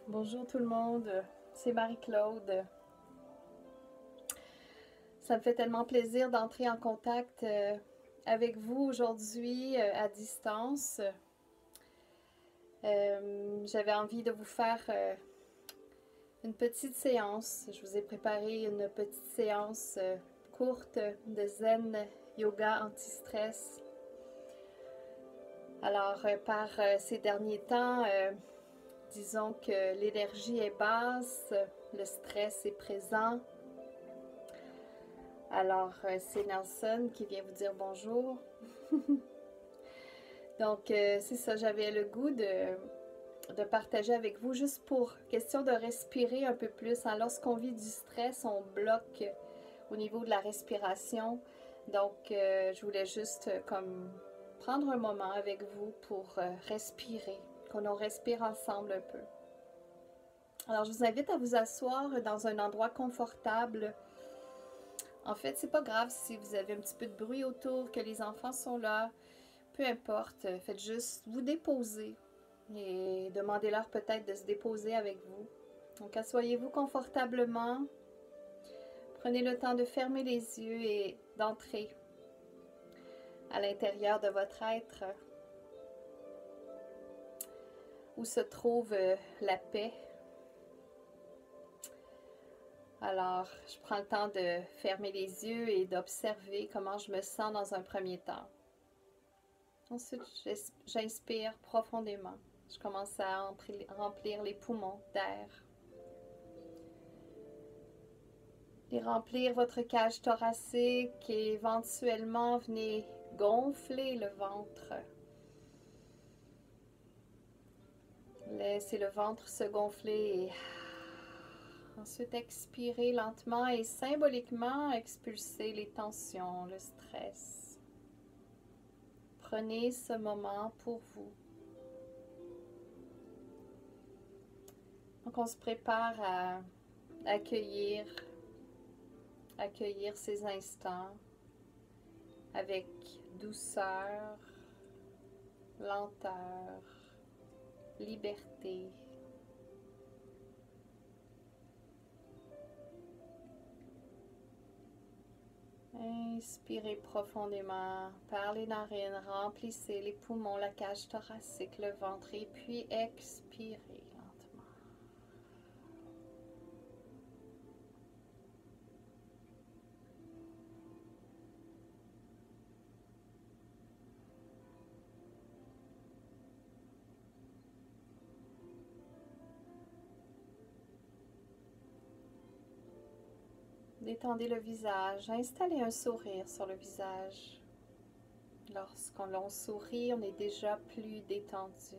Bonjour tout le monde, c'est Marie-Claude. Ça me fait tellement plaisir d'entrer en contact avec vous aujourd'hui à distance. J'avais envie de vous faire une petite séance. Je vous ai préparé une petite séance courte de zen yoga anti-stress. Alors, par ces derniers temps, disons que l'énergie est basse, le stress est présent. Alors, c'est Nelson qui vient vous dire bonjour. Donc, c'est ça, j'avais le goût de partager avec vous juste pour question de respirer un peu plus. Hein. Lorsqu'on vit du stress, on bloque au niveau de la respiration. Donc, je voulais juste comme prendre un moment avec vous pour respirer, qu'on respire ensemble un peu. Alors, je vous invite à vous asseoir dans un endroit confortable. En fait, c'est pas grave si vous avez un petit peu de bruit autour, que les enfants sont là, peu importe, faites juste vous déposer et demandez-leur peut-être de se déposer avec vous. Donc, asseyez-vous confortablement, prenez le temps de fermer les yeux et d'entrer à l'intérieur de votre être où se trouve la paix. Alors, je prends le temps de fermer les yeux et d'observer comment je me sens dans un premier temps. Ensuite, j'inspire profondément. Je commence à remplir les poumons d'air. Et remplir votre cage thoracique et éventuellement venez gonfler le ventre. Laissez le ventre se gonfler et ensuite expirez lentement et symboliquement expulsez les tensions, le stress. Prenez ce moment pour vous. Donc on se prépare à accueillir ces instants avec douceur, lenteur, liberté. Inspirez profondément par les narines, remplissez les poumons, la cage thoracique, le ventre et puis expirez lentement. Détendez le visage, installez un sourire sur le visage. Lorsqu'on sourit, on est déjà plus détendu.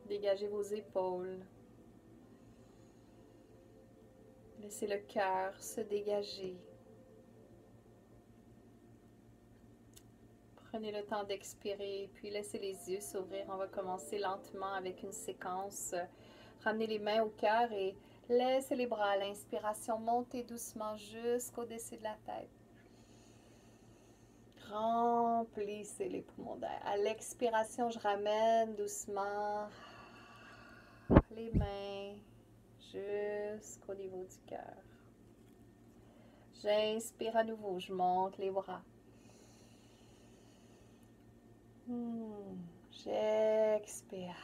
Dégagez vos épaules. Laissez le cœur se dégager. Prenez le temps d'expirer, puis laissez les yeux s'ouvrir. On va commencer lentement avec une séquence. Ramenez les mains au cœur et laissez les bras à l'inspiration monter doucement jusqu'au-dessus de la tête. Remplissez les poumons d'air. À l'expiration, je ramène doucement les mains jusqu'au niveau du cœur. J'inspire à nouveau, je monte les bras. J'expire.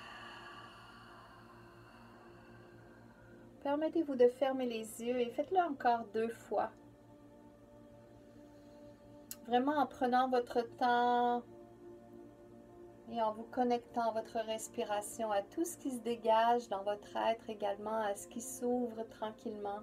Permettez-vous de fermer les yeux et faites-le encore 2 fois. Vraiment en prenant votre temps et en vous connectant à votre respiration, à tout ce qui se dégage dans votre être également, à ce qui s'ouvre tranquillement.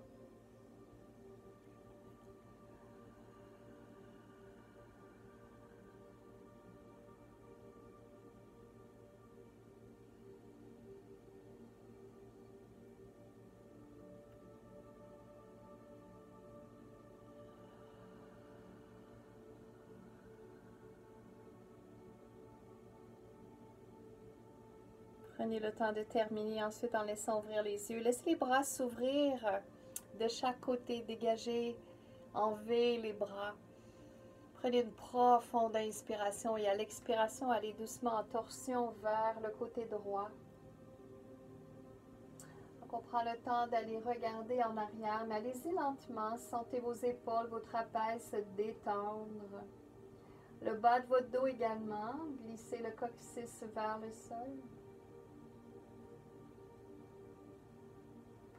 Prenez le temps de terminer ensuite en laissant ouvrir les yeux. Laissez les bras s'ouvrir de chaque côté. Dégagez en V les bras. Prenez une profonde inspiration et à l'expiration, allez doucement en torsion vers le côté droit. Donc on prend le temps d'aller regarder en arrière, mais allez-y lentement. Sentez vos épaules, vos trapèzes se détendre. Le bas de votre dos également. Glissez le coccyx vers le sol.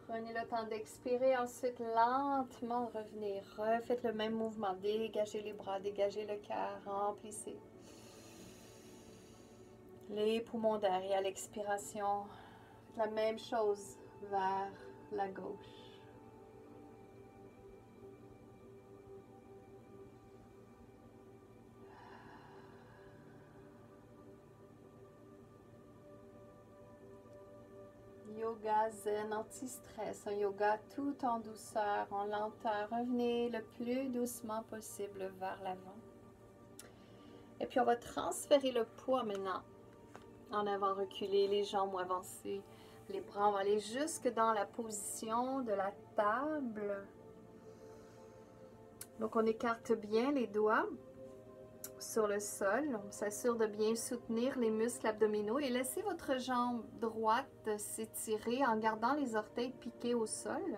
Prenez le temps d'expirer, ensuite lentement revenir. Refaites le même mouvement. Dégagez les bras, dégagez le cœur, remplissez les poumons d'air. Et à l'expiration, la même chose vers la gauche. Yoga zen, anti-stress, un yoga tout en douceur, en lenteur. Revenez le plus doucement possible vers l'avant. Et puis on va transférer le poids maintenant. En avant, reculer, les jambes avancées, les bras, on va aller jusque dans la position de la table. Donc on écarte bien les doigts sur le sol. On s'assure de bien soutenir les muscles abdominaux et laissez votre jambe droite s'étirer en gardant les orteils piqués au sol.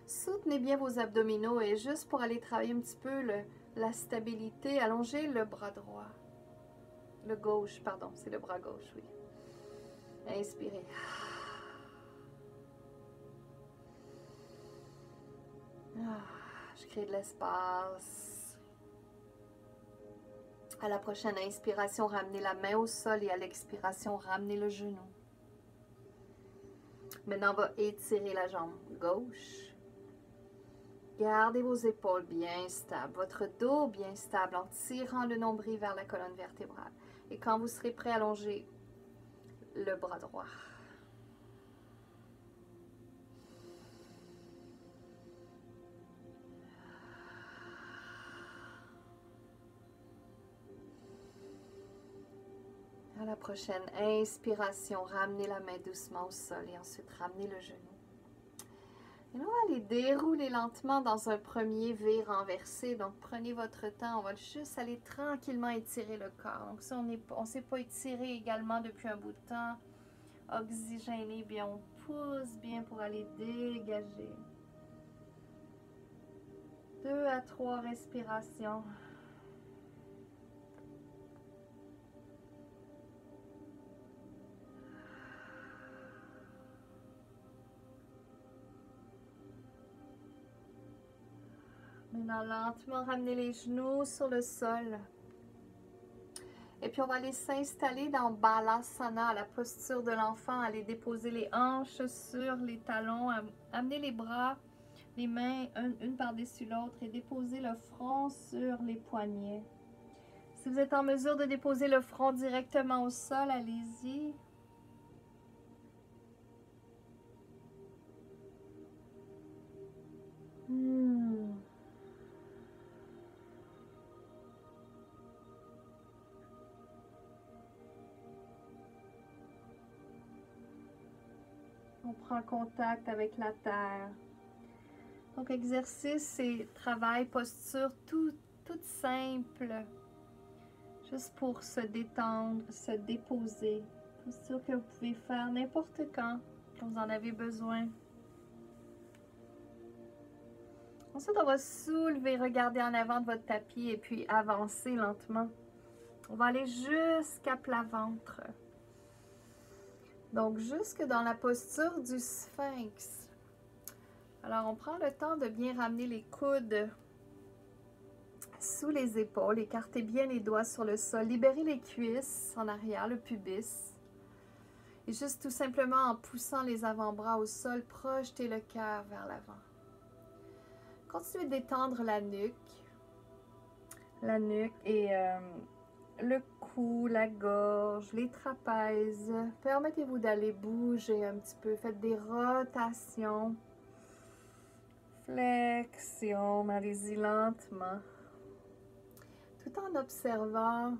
Soutenez bien vos abdominaux et juste pour aller travailler un petit peu la stabilité, allongez le bras droit. Le gauche, pardon, c'est le bras gauche, oui. Inspirez. Je crée de l'espace. À la prochaine inspiration, ramenez la main au sol et à l'expiration, ramenez le genou. Maintenant, on va étirer la jambe gauche. Gardez vos épaules bien stables, votre dos bien stable en tirant le nombril vers la colonne vertébrale. Et quand vous serez prêt, allongez le bras droit. À la prochaine inspiration, ramenez la main doucement au sol et ensuite ramenez le genou. Et là, on va les dérouler lentement dans un premier V renversé. Donc, prenez votre temps. On va juste aller tranquillement étirer le corps. Donc, si on ne s'est pas étiré également depuis un bout de temps, oxygéné, bien, on pousse bien pour aller dégager. 2 à 3 respirations. Maintenant, lentement, ramenez les genoux sur le sol. Et puis, on va aller s'installer dans Balasana, la posture de l'enfant. Aller déposer les hanches sur les talons. Amener les bras, les mains, une par-dessus l'autre. Et déposer le front sur les poignets. Si vous êtes en mesure de déposer le front directement au sol, allez-y. On prend contact avec la terre. Donc, exercice et travail, posture, toute simple. Juste pour se détendre, se déposer. Posture que vous pouvez faire n'importe quand vous en avez besoin. Ensuite, on va soulever, regarder en avant de votre tapis et puis avancer lentement. On va aller jusqu'à plat ventre. Donc, jusque dans la posture du sphinx. Alors, on prend le temps de bien ramener les coudes sous les épaules. Écartez bien les doigts sur le sol. Libérez les cuisses en arrière, le pubis. Et juste tout simplement en poussant les avant-bras au sol, projetez le cœur vers l'avant. Continuez d'étendre la nuque. La nuque et le cou, la gorge, les trapèzes. Permettez-vous d'aller bouger un petit peu. Faites des rotations. Flexion. Allez-y lentement. Tout en observant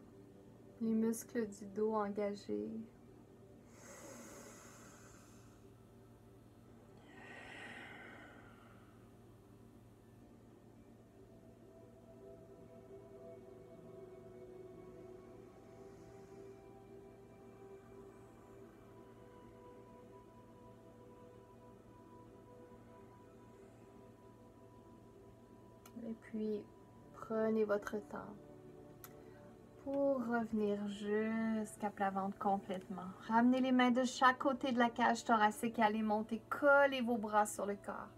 Les muscles du dos engagés. Et puis, prenez votre temps pour revenir jusqu'à plat ventre complètement. Ramenez les mains de chaque côté de la cage thoracique et allez monter. Collez vos bras sur le corps.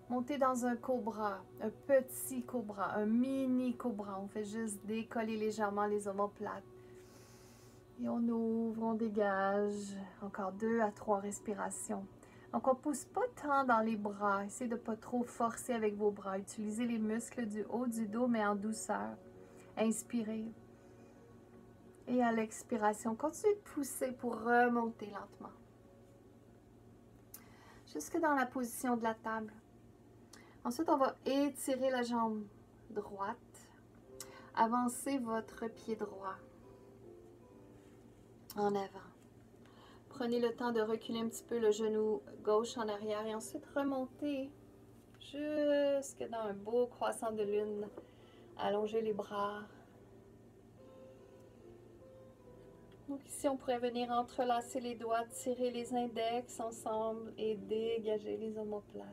Montez dans un cobra, un petit cobra, un mini cobra. On fait juste décoller légèrement les omoplates. Et on ouvre, on dégage. Encore 2 à 3 respirations. Donc, on ne pousse pas tant dans les bras. Essayez de ne pas trop forcer avec vos bras. Utilisez les muscles du haut du dos, mais en douceur. Inspirez. Et à l'expiration, continuez de pousser pour remonter lentement. Jusque dans la position de la table. Ensuite, on va étirer la jambe droite. Avancez votre pied droit en avant. Prenez le temps de reculer un petit peu le genou gauche en arrière et ensuite remonter jusque dans un beau croissant de lune. Allongez les bras. Donc ici, on pourrait venir entrelacer les doigts, tirer les index ensemble et dégager les omoplates.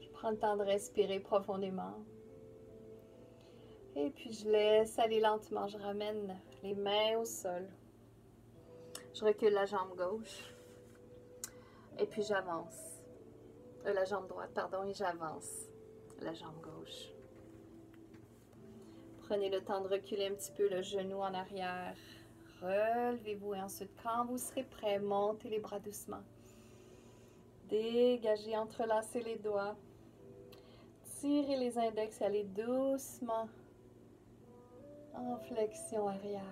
Je prends le temps de respirer profondément. Et puis je laisse aller lentement. Je ramène les mains au sol. Je recule la jambe gauche. Et puis j'avance. La jambe droite, pardon, et j'avance la jambe gauche. Prenez le temps de reculer un petit peu le genou en arrière. Relevez-vous et ensuite, quand vous serez prêt, montez les bras doucement. Dégagez, entrelacez les doigts. Tirez les index et allez doucement en flexion arrière.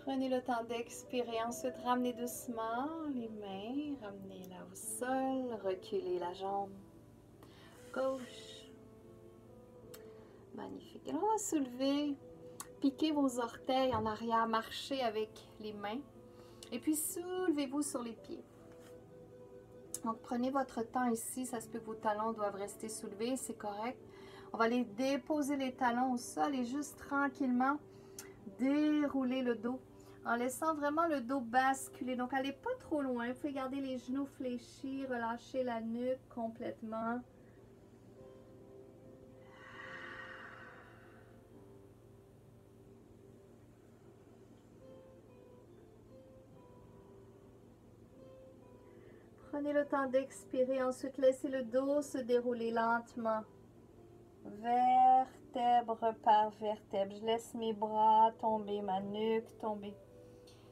Prenez le temps d'expirer. Ensuite, ramenez doucement les mains. Ramenez-la au sol. Reculez la jambe gauche. Magnifique. Alors, on va soulever. Piquez vos orteils en arrière. Marchez avec les mains. Et puis, soulevez-vous sur les pieds. Donc, prenez votre temps ici. Ça se peut que vos talons doivent rester soulevés. C'est correct. On va aller déposer les talons au sol et juste tranquillement dérouler le dos. En laissant vraiment le dos basculer. Donc, allez pas trop loin. Vous pouvez garder les genoux fléchis, relâcher la nuque complètement. Prenez le temps d'expirer. Ensuite, laissez le dos se dérouler lentement. Vertèbre par vertèbre. Je laisse mes bras tomber, ma nuque tomber.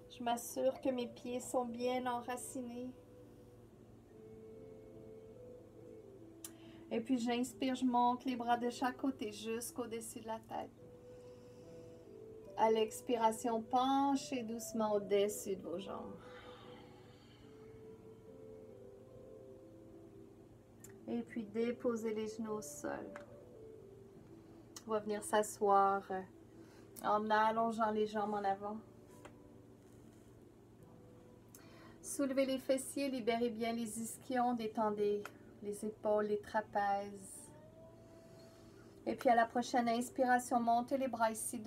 Je m'assure que mes pieds sont bien enracinés. Et puis j'inspire, je monte les bras de chaque côté jusqu'au-dessus de la tête. À l'expiration, penchez doucement au-dessus de vos jambes. Et puis déposez les genoux au sol. On va venir s'asseoir en allongeant les jambes en avant. Soulevez les fessiers, libérez bien les ischions, détendez les épaules, les trapèzes. Et puis à la prochaine inspiration, montez les bras ici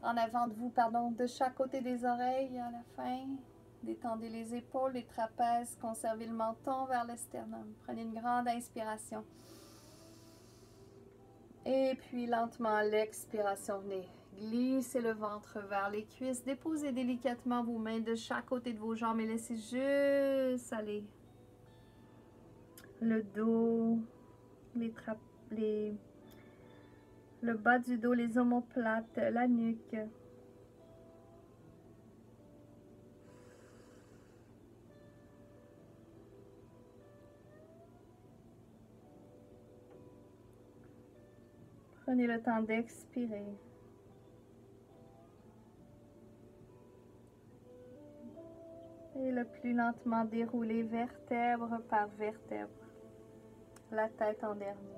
en avant de vous, de chaque côté des oreilles à la fin. Détendez les épaules, les trapèzes, conservez le menton vers le sternum. Prenez une grande inspiration. Et puis lentement à l'expiration, venez glisser le ventre vers les cuisses. Déposez délicatement vos mains de chaque côté de vos jambes et laissez juste aller. Le dos, le bas du dos, les omoplates, la nuque. Prenez le temps d'expirer. Et le plus lentement dérouler vertèbre par vertèbre. La tête en dernier.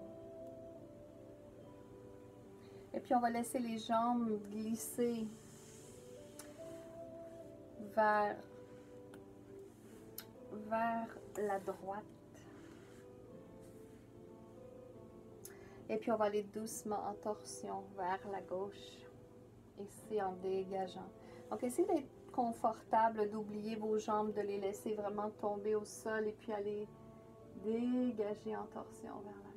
Et puis on va laisser les jambes glisser vers la droite. Et puis on va aller doucement en torsion vers la gauche. Ici en dégageant. Donc essayez d'être confortable, d'oublier vos jambes, de les laisser vraiment tomber au sol et puis aller dégager en torsion vers l'arrière.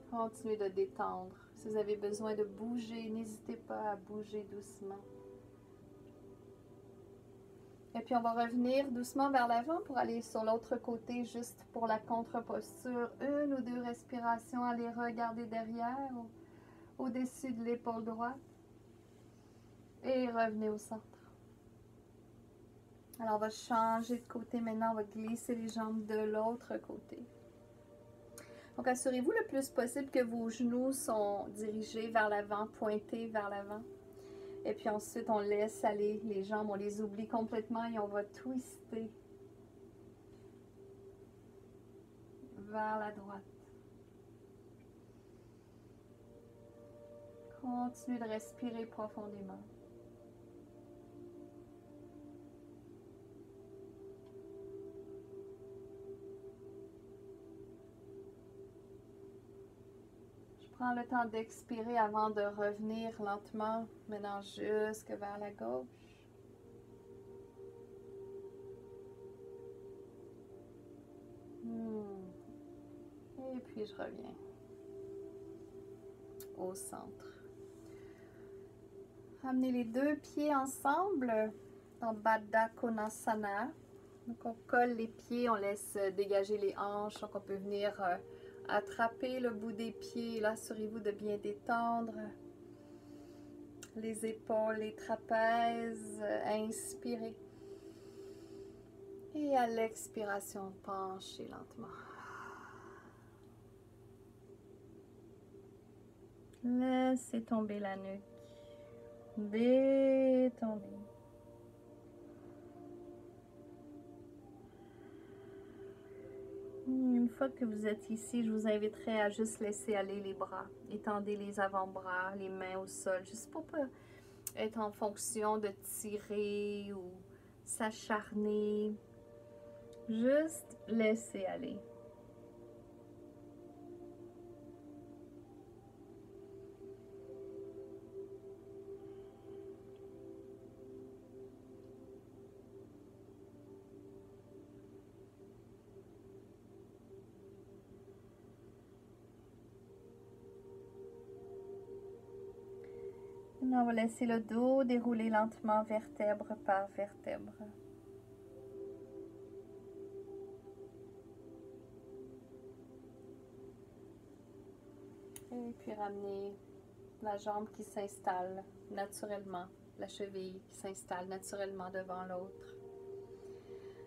Continuez de détendre. Si vous avez besoin de bouger, n'hésitez pas à bouger doucement. Et puis on va revenir doucement vers l'avant pour aller sur l'autre côté, juste pour la contre-posture. Une ou deux respirations, allez regarder derrière, au-dessus de l'épaule droite. Et revenez au centre. Alors on va changer de côté maintenant, on va glisser les jambes de l'autre côté. Donc assurez-vous le plus possible que vos genoux sont dirigés vers l'avant, pointés vers l'avant. Et puis ensuite, on laisse aller les jambes, on les oublie complètement et on va twister vers la droite. Continuez de respirer profondément. Prends le temps d'expirer avant de revenir lentement, maintenant jusque vers la gauche. Et puis je reviens au centre. Ramenez les deux pieds ensemble dans Baddha Konasana. Donc on colle les pieds, on laisse dégager les hanches, donc on peut venir attraper le bout des pieds. Là, assurez-vous de bien détendre les épaules, les trapèzes. Inspirez. Et à l'expiration, penchez lentement. Laissez tomber la nuque. Détendez. Une fois que vous êtes ici, je vous inviterai à juste laisser aller les bras. Étendez les avant-bras, les mains au sol, juste pour pas être en fonction de tirer ou s'acharner. Juste laisser aller. On va laisser le dos dérouler lentement vertèbre par vertèbre. Et puis ramener la jambe qui s'installe naturellement, la cheville qui s'installe naturellement devant l'autre.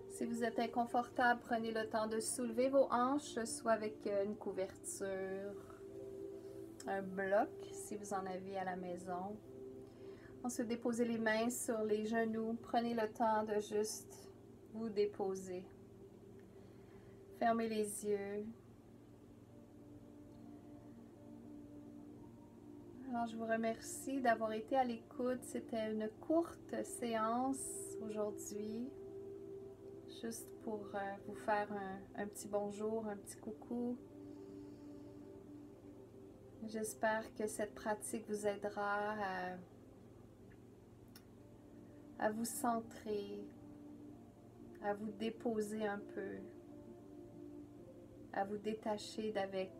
Si vous êtes inconfortable, prenez le temps de soulever vos hanches, soit avec une couverture, un bloc, si vous en avez à la maison. Ensuite, déposez les mains sur les genoux. Prenez le temps de juste vous déposer. Fermez les yeux. Alors, je vous remercie d'avoir été à l'écoute. C'était une courte séance aujourd'hui. Juste pour vous faire un petit bonjour, un petit coucou. J'espère que cette pratique vous aidera à vous centrer, à vous déposer un peu, à vous détacher d'avec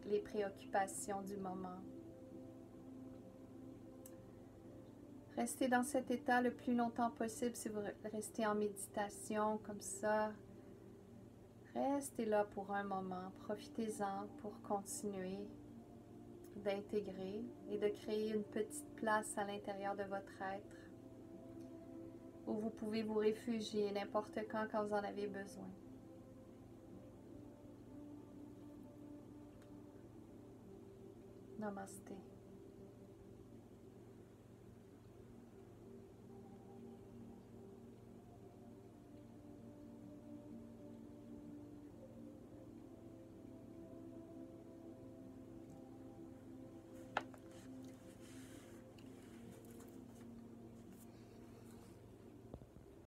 les préoccupations du moment. Restez dans cet état le plus longtemps possible si vous restez en méditation comme ça. Restez là pour un moment, profitez-en pour continuer d'intégrer et de créer une petite place à l'intérieur de votre être où vous pouvez vous réfugier n'importe quand vous en avez besoin. Namasté.